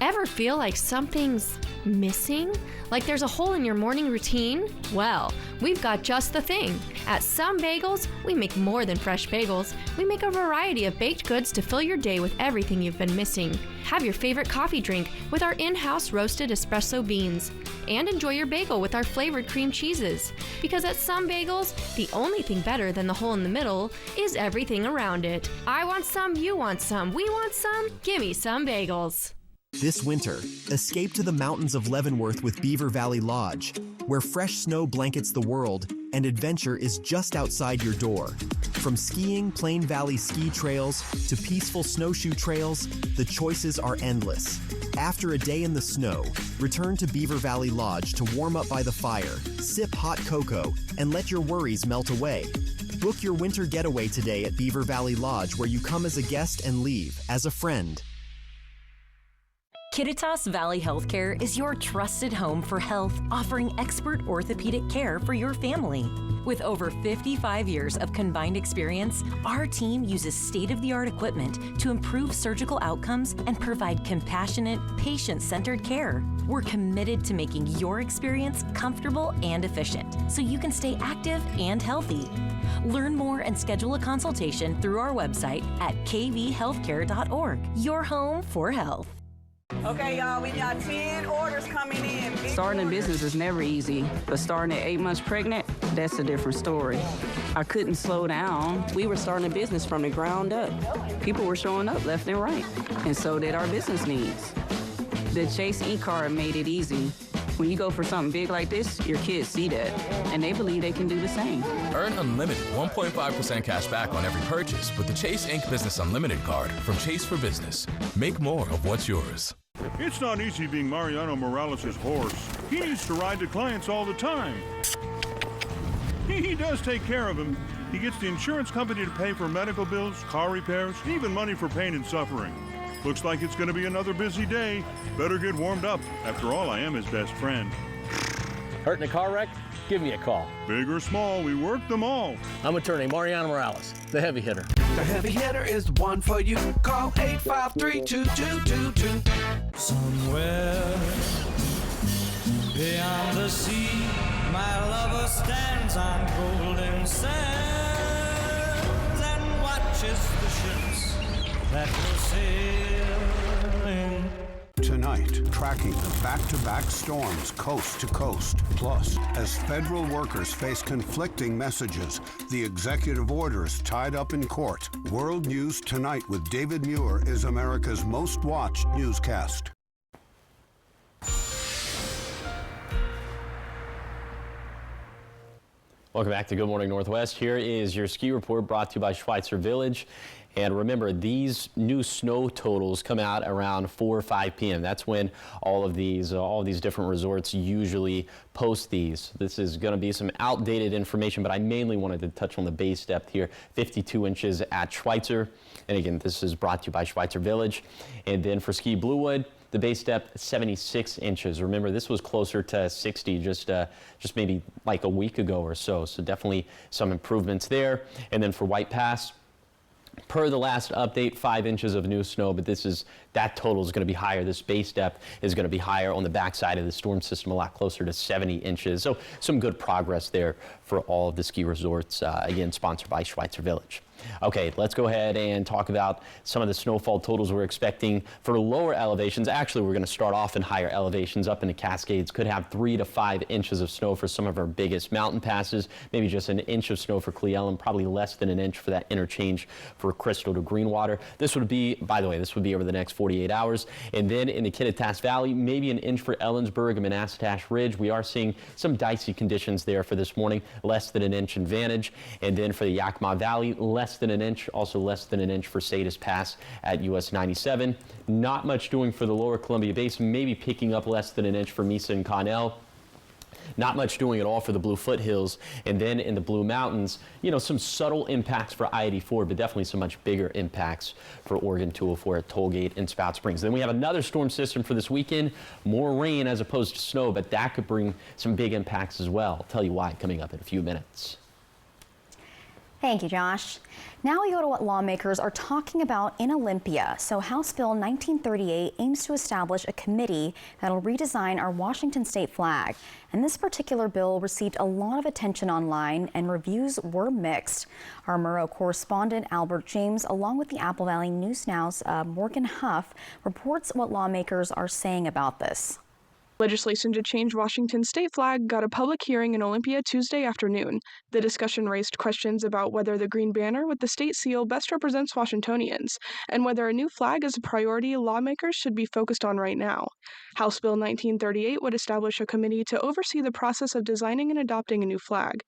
Ever feel like something's missing? Like there's a hole in your morning routine? Well, we've got just the thing. At Some Bagels, we make more than fresh bagels. We make a variety of baked goods to fill your day with everything you've been missing. Have your favorite coffee drink with our in-house roasted espresso beans. And enjoy your bagel with our flavored cream cheeses. Because at Some Bagels, the only thing better than the hole in the middle is everything around it. I want some, you want some, we want some, gimme Some Bagels. This winter, escape to the mountains of Leavenworth with Beaver Valley Lodge, where fresh snow blankets the world and adventure is just outside your door. From skiing Plain Valley ski trails to peaceful snowshoe trails, the choices are endless. After a day in the snow, return to Beaver Valley Lodge to warm up by the fire, sip hot cocoa, and let your worries melt away. Book your winter getaway today at Beaver Valley Lodge, where you come as a guest and leave as a friend. Kittitas Valley Healthcare is your trusted home for health, offering expert orthopedic care for your family. With over 55 years of combined experience, our team uses state-of-the-art equipment to improve surgical outcomes and provide compassionate, patient-centered care. We're committed to making your experience comfortable and efficient, so you can stay active and healthy. Learn more and schedule a consultation through our website at kvhealthcare.org. Your home for health. Okay, y'all, we got 10 orders coming in. Starting a business is never easy, but starting at 8 months pregnant, that's a different story. I couldn't slow down. We were starting a business from the ground up. People were showing up left and right, and so did our business needs. The Chase e-card made it easy. When you go for something big like this, your kids see that, and they believe they can do the same. Earn unlimited 1.5% cash back on every purchase with the Chase Inc. Business Unlimited card from Chase for Business. Make more of what's yours. It's not easy being Mariano Morales' horse. He needs to ride to clients all the time. He does take care of them. He gets the insurance company to pay for medical bills, car repairs, even money for pain and suffering. Looks like it's going to be another busy day. Better get warmed up. After all, I am his best friend. Hurt in a car wreck? Give me a call. Big or small, we work them all. I'm attorney Mariano Morales, the heavy hitter. The heavy hitter is the one for you. Call 853-2222. Somewhere beyond the sea, my lover stands on golden sands and watches the ships that go sailing. Tonight, tracking the back-to-back storms coast to coast. Plus, as federal workers face conflicting messages, the executive orders tied up in court. World News Tonight with David Muir is America's most watched newscast. Welcome back to Good Morning Northwest. Here is your ski report brought to you by Schweitzer Village. And remember, these new snow totals come out around 4 or 5 p.m. That's when all of these different resorts usually post these. This is going to be some outdated information, but I mainly wanted to touch on the base depth here, 52 inches at Schweitzer. And again, this is brought to you by Schweitzer Village. And then for Ski Bluewood, the base depth 76 inches. Remember, this was closer to 60 just maybe like a week ago or so. So definitely some improvements there. And then for White Pass, Per the last update, 5 inches of new snow, but that total is going to be higher. This base depth is going to be higher on the backside of the storm system, a lot closer to 70 inches. So some good progress there for all of the ski resorts, again, sponsored by Schweitzer Village. Okay, let's go ahead and talk about some of the snowfall totals we're expecting for lower elevations. Actually, we're going to start off in higher elevations. Up in the Cascades, could have 3 to 5 inches of snow for some of our biggest mountain passes. Maybe just an inch of snow for Cle Elum, probably less than an inch for that interchange for Crystal to Greenwater. This would be, by the way, this would be over the next 48 hours. And then in the Kittitas Valley, maybe an inch for Ellensburg and Manassatash Ridge. We are seeing some dicey conditions there for this morning, less than an inch in Vantage. And then for the Yakima Valley, less than an inch, also less than an inch for Sadis Pass at US 97. Not much doing for the lower Columbia Basin, maybe picking up less than an inch for Mesa and Connell. Not much doing at all for the Blue Foothills. And then in the Blue Mountains, you know, some subtle impacts for I-84, but definitely some much bigger impacts for Oregon 204 at Tollgate and Spout Springs. Then we have another storm system for this weekend, more rain as opposed to snow, but that could bring some big impacts as well. I'll tell you why coming up in a few minutes. Thank you, Josh. Now we go to what lawmakers are talking about in Olympia. So House Bill 1938 aims to establish a committee that'll redesign our Washington state flag. And this particular bill received a lot of attention online and reviews were mixed. Our Murrow correspondent Albert James, along with the Apple Valley News Now's Morgan Huff, reports what lawmakers are saying about this. Legislation to change Washington's state flag got a public hearing in Olympia Tuesday afternoon. The discussion raised questions about whether the green banner with the state seal best represents Washingtonians, and whether a new flag is a priority lawmakers should be focused on right now. House Bill 1938 would establish a committee to oversee the process of designing and adopting a new flag.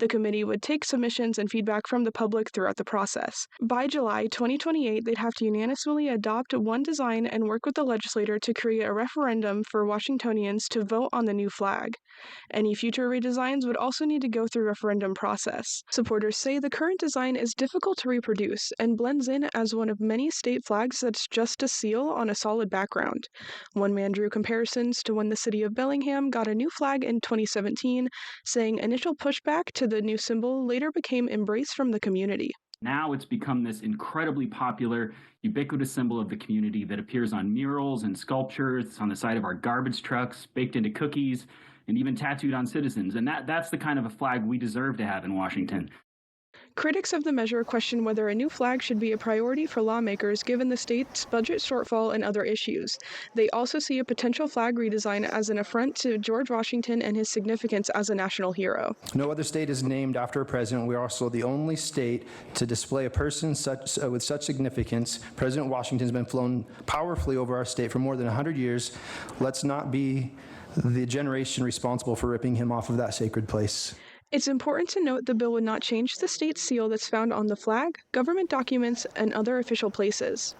The committee would take submissions and feedback from the public throughout the process. By July 2028, they'd have to unanimously adopt one design and work with the legislature to create a referendum for Washingtonians to vote on the new flag. Any future redesigns would also need to go through a referendum process. Supporters say the current design is difficult to reproduce and blends in as one of many state flags that's just a seal on a solid background. One man drew comparisons to when the city of Bellingham got a new flag in 2017, saying initial pushback to the new symbol later became embrace from the community. Now it's become this incredibly popular, ubiquitous symbol of the community that appears on murals and sculptures, on the side of our garbage trucks, baked into cookies, and even tattooed on citizens. And that's the kind of a flag we deserve to have in Washington. Critics of the measure question whether a new flag should be a priority for lawmakers given the state's budget shortfall and other issues. They also see a potential flag redesign as an affront to George Washington and his significance as a national hero. No other state is named after a president. We are also the only state to display a person with such significance. President Washington has been flown powerfully over our state for more than 100 years. Let's not be the generation responsible for ripping him off of that sacred place. It's important to note the bill would not change the state seal that's found on the flag, government documents, and other official places.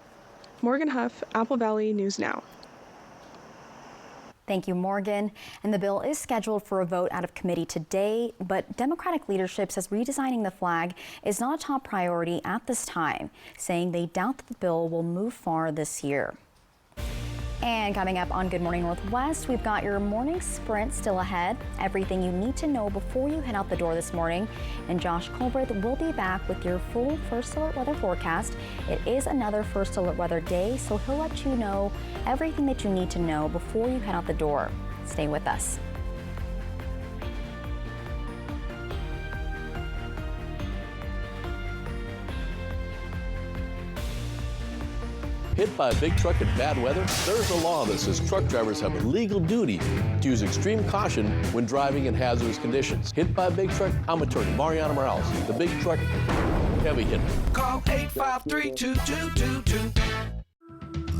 Morgan Huff, Apple Valley News Now. Thank you, Morgan. And the bill is scheduled for a vote out of committee today, but Democratic leadership says redesigning the flag is not a top priority at this time, saying they doubt that the bill will move far this year. And coming up on Good Morning Northwest, we've got your morning sprint still ahead. Everything you need to know before you head out the door this morning. And Josh Colbert will be back with your full First Alert weather forecast. It is another First Alert weather day, so he'll let you know everything that you need to know before you head out the door. Stay with us. Hit by a big truck in bad weather? There's a law that says truck drivers have a legal duty to use extreme caution when driving in hazardous conditions. Hit by a big truck? I'm attorney Mariano Morales, the big truck heavy hitter. Call 853-2222.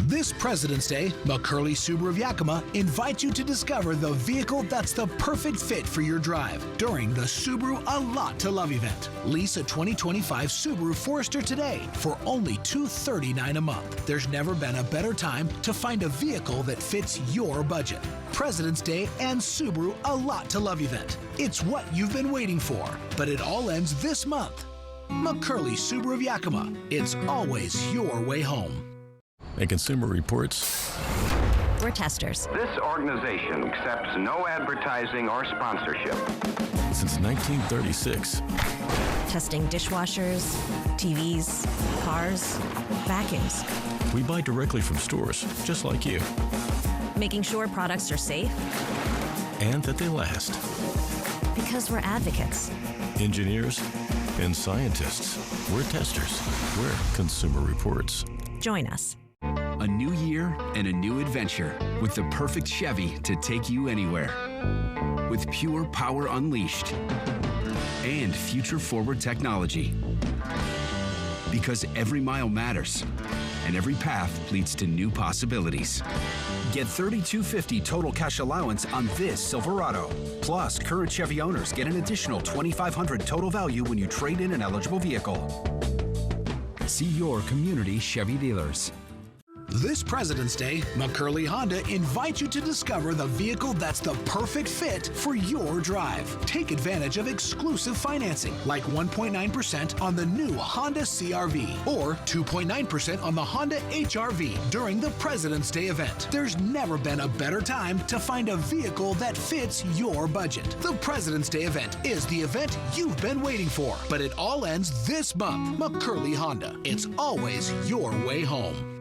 This President's Day, McCurley Subaru of Yakima invites you to discover the vehicle that's the perfect fit for your drive during the Subaru A Lot to Love event. Lease a 2025 Subaru Forester today for only $239 a month. There's never been a better time to find a vehicle that fits your budget. President's Day and Subaru A Lot to Love event. It's what you've been waiting for, but it all ends this month. McCurley Subaru of Yakima. It's always your way home. And Consumer Reports We're testers. This organization accepts no advertising or sponsorship. Since 1936. Testing dishwashers, TVs, cars, vacuums. We buy directly from stores, just like you. Making sure products are safe. And that they last. Because we're advocates. Engineers and scientists. We're testers. We're Consumer Reports. Join us. A new year and a new adventure with the perfect Chevy to take you anywhere. With pure power unleashed and future-forward technology. Because every mile matters and every path leads to new possibilities. Get $3,250 total cash allowance on this Silverado. Plus, current Chevy owners get an additional $2,500 total value when you trade in an eligible vehicle. See your community Chevy dealers. This President's Day, McCurley Honda invites you to discover the vehicle that's the perfect fit for your drive. Take advantage of exclusive financing, like 1.9% on the new Honda CR-V or 2.9% on the Honda HR-V during the President's Day event. There's never been a better time to find a vehicle that fits your budget. The President's Day event is the event you've been waiting for, but it all ends this month. McCurley Honda. It's always your way home.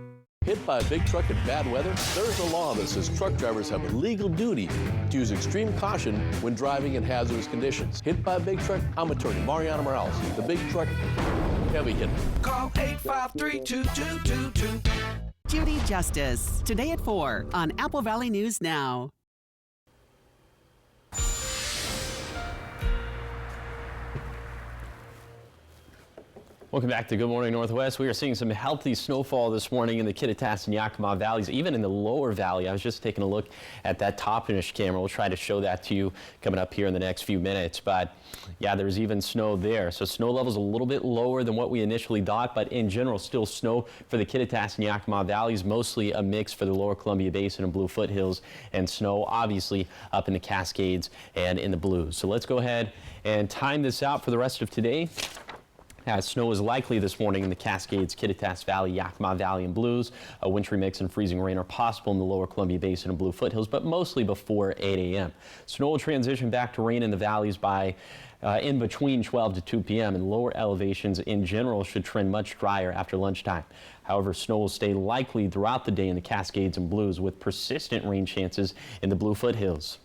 Hit by a big truck in bad weather? There's a law that says truck drivers have a legal duty to use extreme caution when driving in hazardous conditions. Hit by a big truck? I'm attorney Mariano Morales, the big truck heavy hitter. Call 853-2222. Judy Justice, today at 4 on Apple Valley News Now. Welcome back to Good Morning Northwest. We are seeing some healthy snowfall this morning in the Kittitas and Yakima valleys, even in the lower valley. I was just taking a look at that top-ish camera. We'll try to show that to you coming up here in the next few minutes. But yeah, there's even snow there. So snow levels a little bit lower than what we initially thought, but in general, still snow for the Kittitas and Yakima valleys, mostly a mix for the lower Columbia Basin and Blue Foothills, and snow obviously up in the Cascades and in the Blues. So let's go ahead and time this out for the rest of today. Snow is likely this morning in the Cascades, Kittitas Valley, Yakima Valley, and Blues. A wintry mix and freezing rain are possible in the lower Columbia Basin and Blue Foothills, but mostly before 8 a.m. Snow will transition back to rain in the valleys by in between 12 to 2 p.m. and lower elevations in general should trend much drier after lunchtime. However, snow will stay likely throughout the day in the Cascades and Blues with persistent rain chances in the Blue Foothills.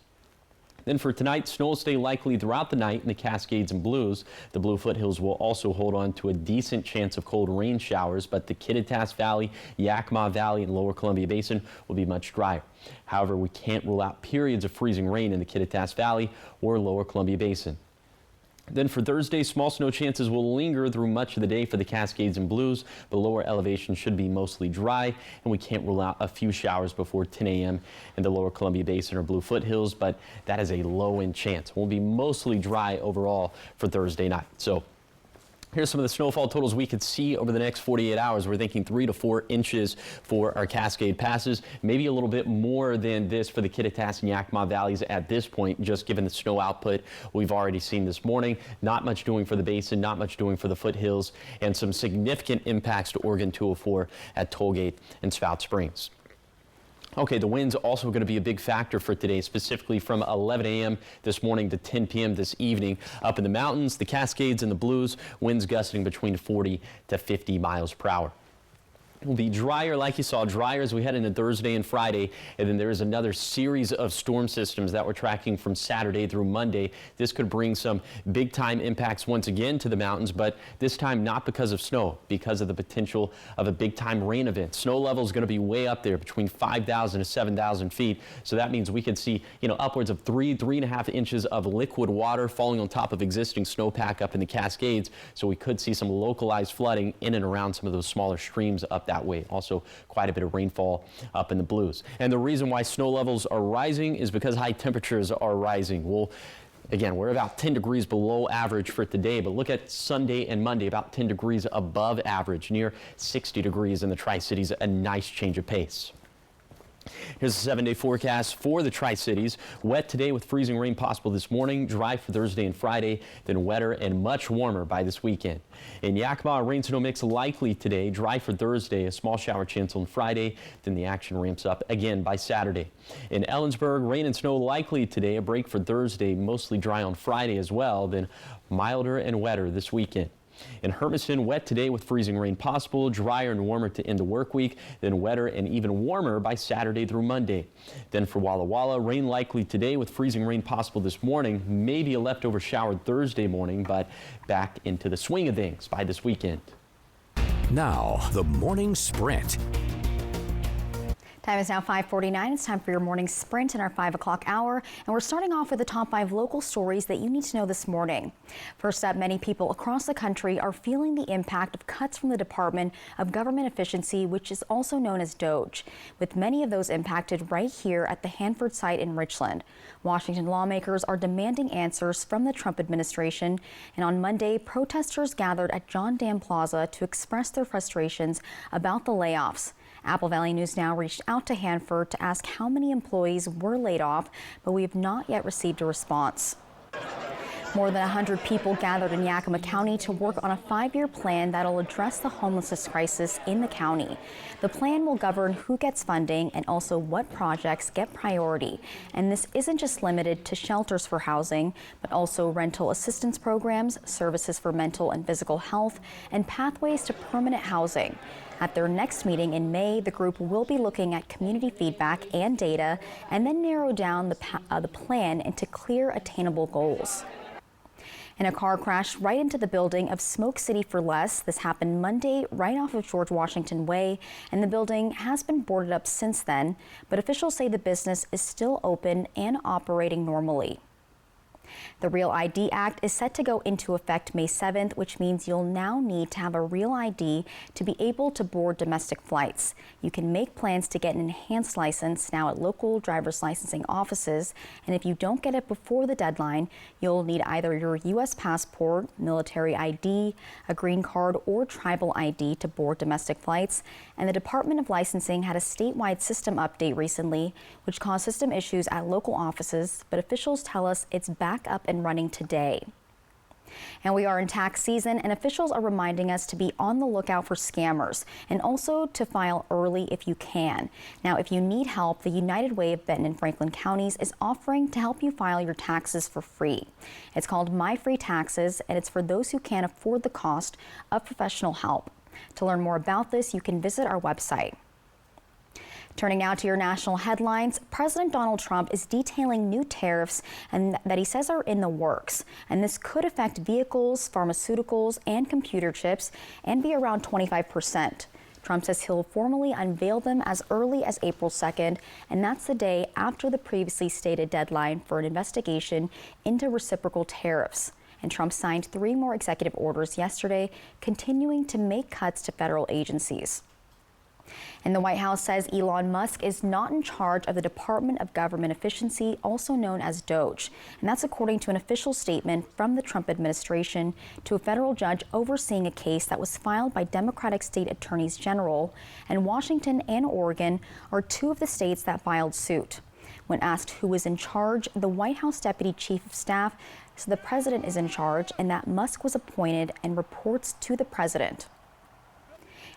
Then for tonight, snow will stay likely throughout the night in the Cascades and Blues. The Blue Foothills will also hold on to a decent chance of cold rain showers, but the Kittitas Valley, Yakima Valley, and lower Columbia Basin will be much drier. However, we can't rule out periods of freezing rain in the Kittitas Valley or lower Columbia Basin. Then for Thursday, small snow chances will linger through much of the day for the Cascades and Blues. The lower elevation should be mostly dry, and we can't rule out a few showers before 10 a.m. in the lower Columbia Basin or Blue Foothills, but that is a low-end chance. It will be mostly dry overall for Thursday night. So here's some of the snowfall totals we could see over the next 48 hours. We're thinking 3 to 4 inches for our Cascade passes, maybe a little bit more than this for the Kittitas and Yakima valleys at this point, just given the snow output we've already seen this morning. Not much doing for the basin, not much doing for the foothills, and some significant impacts to Oregon 204 at Tollgate and Spout Springs. Okay, the wind's also going to be a big factor for today, specifically from 11 a.m. this morning to 10 p.m. this evening. Up in the mountains, the Cascades and the Blues, winds gusting between 40 to 50 miles per hour. It will be drier, like you saw, drier as we head into Thursday and Friday, and then there is another series of storm systems that we're tracking from Saturday through Monday. This could bring some big-time impacts once again to the mountains, but this time not because of snow, because of the potential of a big-time rain event. Snow level is going to be way up there, between 5,000 to 7,000 feet, so that means we could see, upwards of 3.5 inches of liquid water falling on top of existing snowpack up in the Cascades, so we could see some localized flooding in and around some of those smaller streams up that way. Also quite a bit of rainfall up in the Blues. And the reason why snow levels are rising is because high temperatures are rising. Again, we're about 10 degrees below average for today, but look at Sunday and Monday, about 10 degrees above average, near 60 degrees in the Tri-Cities, a nice change of pace. Here's the 7-day forecast for the Tri-Cities. Wet today with freezing rain possible this morning, dry for Thursday and Friday, then wetter and much warmer by this weekend. In Yakima, rain snow mix likely today, dry for Thursday, a small shower chance on Friday, then the action ramps up again by Saturday. In Ellensburg, rain and snow likely today, a break for Thursday, mostly dry on Friday as well, then milder and wetter this weekend. In Hermiston, wet today with freezing rain possible, drier and warmer to end the work week, then wetter and even warmer by Saturday through Monday. Then for Walla Walla, rain likely today with freezing rain possible this morning, maybe a leftover shower Thursday morning, but back into the swing of things by this weekend. Now, the morning sprint. Time is now 5:49. It's time for your morning sprint in our 5 o'clock hour. And we're starting off with the top 5 local stories that you need to know this morning. First up, many people across the country are feeling the impact of cuts from the Department of Government Efficiency, which is also known as DOGE, with many of those impacted right here at the Hanford site in Richland. Washington lawmakers are demanding answers from the Trump administration. And on Monday, protesters gathered at John Dam Plaza to express their frustrations about the layoffs. Apple Valley News Now reached out to Hanford to ask how many employees were laid off, but we have not yet received a response. More than 100 people gathered in Yakima County to work on a 5-year plan that'll address the homelessness crisis in the county. The plan will govern who gets funding and also what projects get priority. And this isn't just limited to shelters for housing, but also rental assistance programs, services for mental and physical health, and pathways to permanent housing. At their next meeting in May, the group will be looking at community feedback and data and then narrow down the plan into clear, attainable goals. And a car crashed right into the building of Smoke City for Less. This happened Monday right off of George Washington Way, and the building has been boarded up since then, but officials say the business is still open and operating normally. The Real ID Act is set to go into effect May 7th, which means you'll now need to have a real ID to be able to board domestic flights. You can make plans to get an enhanced license now at local driver's licensing offices, and if you don't get it before the deadline, you'll need either your U.S. passport, military ID, a green card, or tribal ID to board domestic flights. And the Department of Licensing had a statewide system update recently, which caused system issues at local offices, but officials tell us it's back up and running today. And we are in tax season, and officials are reminding us to be on the lookout for scammers and also to file early if you can. Now, if you need help, the United Way of Benton and Franklin counties is offering to help you file your taxes for free. It's called My Free Taxes, and it's for those who can't afford the cost of professional help. To learn more about this, you can visit our website. Turning now to your national headlines, President Donald Trump is detailing new tariffs and that he says are in the works. And this could affect vehicles, pharmaceuticals, and computer chips and be around 25%. Trump says he'll formally unveil them as early as April 2nd, and that's the day after the previously stated deadline for an investigation into reciprocal tariffs. And Trump signed 3 more executive orders yesterday, continuing to make cuts to federal agencies. And the White House says Elon Musk is not in charge of the Department of Government Efficiency, also known as DOGE. And that's according to an official statement from the Trump administration to a federal judge overseeing a case that was filed by Democratic state attorneys general. And Washington and Oregon are 2 of the states that filed suit. When asked who is in charge, the White House Deputy Chief of Staff said the president is in charge and that Musk was appointed and reports to the president.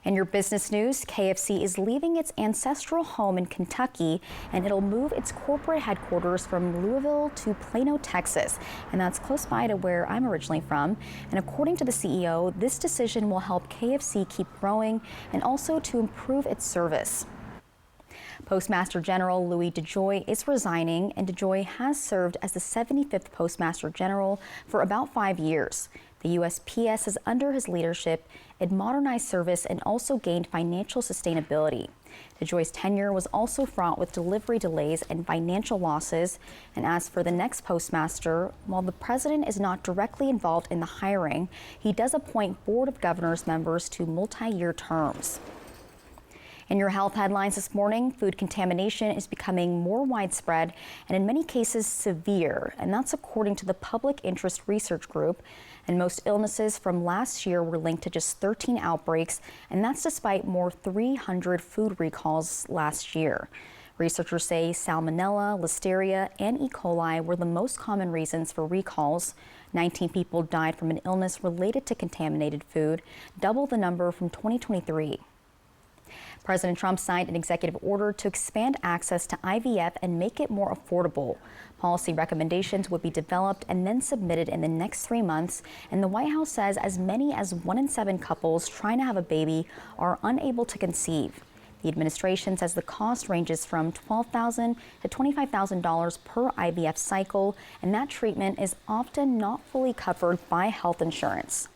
In your business news, KFC is leaving its ancestral home in Kentucky, and it'll move its corporate headquarters from Louisville to Plano, Texas. And that's close by to where I'm originally from. And according to the CEO, this decision will help KFC keep growing and also to improve its service. Postmaster General Louis DeJoy is resigning, and DeJoy has served as the 75th Postmaster General for about 5 years. The USPS is under his leadership. It modernized service and also gained financial sustainability. DeJoy's tenure was also fraught with delivery delays and financial losses. And as for the next postmaster, while the president is not directly involved in the hiring, he does appoint Board of Governors members to multi-year terms. In your health headlines this morning, food contamination is becoming more widespread and in many cases severe, and that's according to the Public Interest Research Group. And most illnesses from last year were linked to just 13 outbreaks, and that's despite more 300 food recalls last year. Researchers say salmonella, listeria, and E. coli were the most common reasons for recalls. 19 people died from an illness related to contaminated food, double the number from 2023. President Trump signed an executive order to expand access to IVF and make it more affordable. Policy recommendations would be developed and then submitted in the next 3 months. And the White House says as many as 1 in 7 couples trying to have a baby are unable to conceive. The administration says the cost ranges from $12,000 to $25,000 per IVF cycle, and that treatment is often not fully covered by health insurance.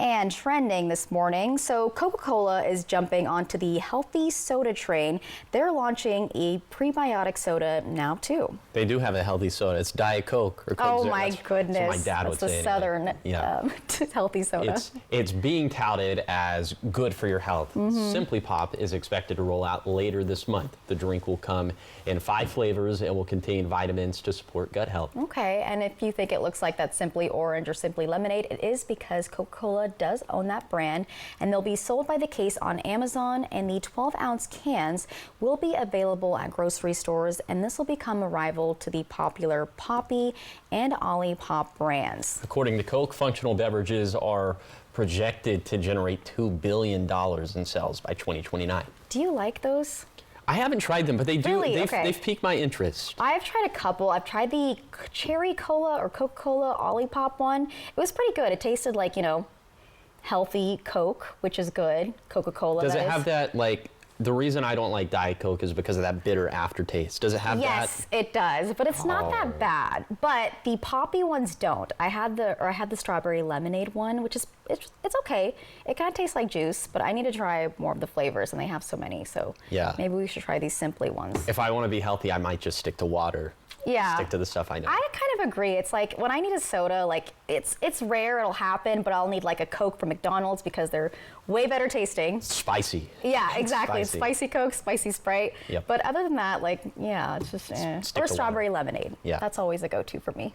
And trending this morning, so Coca-Cola is jumping onto the healthy soda train. They're launching a prebiotic soda now too. They do have a healthy soda. It's Diet Coke or Coke Oh Zero. my goodness! That's what my dad would say. That's the Southern healthy soda. It's being touted as good for your health. Simply Pop is expected to roll out later this month. The drink will come in 5 flavors and will contain vitamins to support gut health. Okay, and if you think it looks like that's Simply Orange or Simply Lemonade, it is because Coca-Cola does own that brand, and they'll be sold by the case on Amazon, and the 12-ounce cans will be available at grocery stores, and this will become a rival to the popular Poppy and Olipop brands. According to Coke, functional beverages are projected to generate $2 billion in sales by 2029. Do you like those? I haven't tried them, but they do. Really? They've piqued my interest. I've tried a couple. I've tried the Cherry Cola or Coca-Cola Olipop one. It was pretty good. It tasted like, you know, healthy Coke, which is good. Coca-Cola. Does it have that, like, the reason I don't like Diet Coke is because of that bitter aftertaste. Does it have that? Yes, it does, but it's not that bad. But the Poppy ones don't. I had the strawberry lemonade one, which is it's okay. It kind of tastes like juice, but I need to try more of the flavors, and they have so many. So yeah, maybe we should try these Simply ones. If I want to be healthy, I might just stick to water. Yeah. Stick to the stuff I know. I kind of agree. It's like when I need a soda, like it's rare it'll happen, but I'll need like a Coke from McDonald's because they're way better tasting. Spicy. Yeah, exactly. Spicy. It's spicy Coke, spicy Sprite. Yep. But other than that, like, yeah, it's just or strawberry lemonade. Yeah. That's always a go-to for me.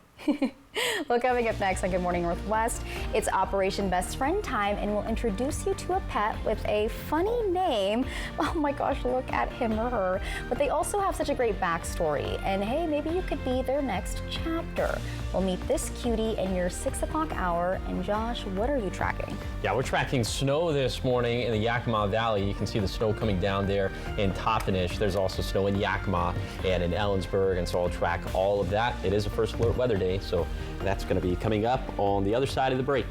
Well, coming up next on Good Morning Northwest, it's Operation Best Friend time, and we'll introduce you to a pet with a funny name. Oh my gosh, look at him or her. But they also have such a great backstory, and hey, maybe you could be their next chapter. We'll meet this cutie in your 6 o'clock hour. And Josh, what are you tracking? Yeah, we're tracking snow this morning in the Yakima Valley. You can see the snow coming down there in Toppenish. There's also snow in Yakima and in Ellensburg, and so I'll track all of that. It is a first alert weather day, so that's going to be coming up on the other side of the break.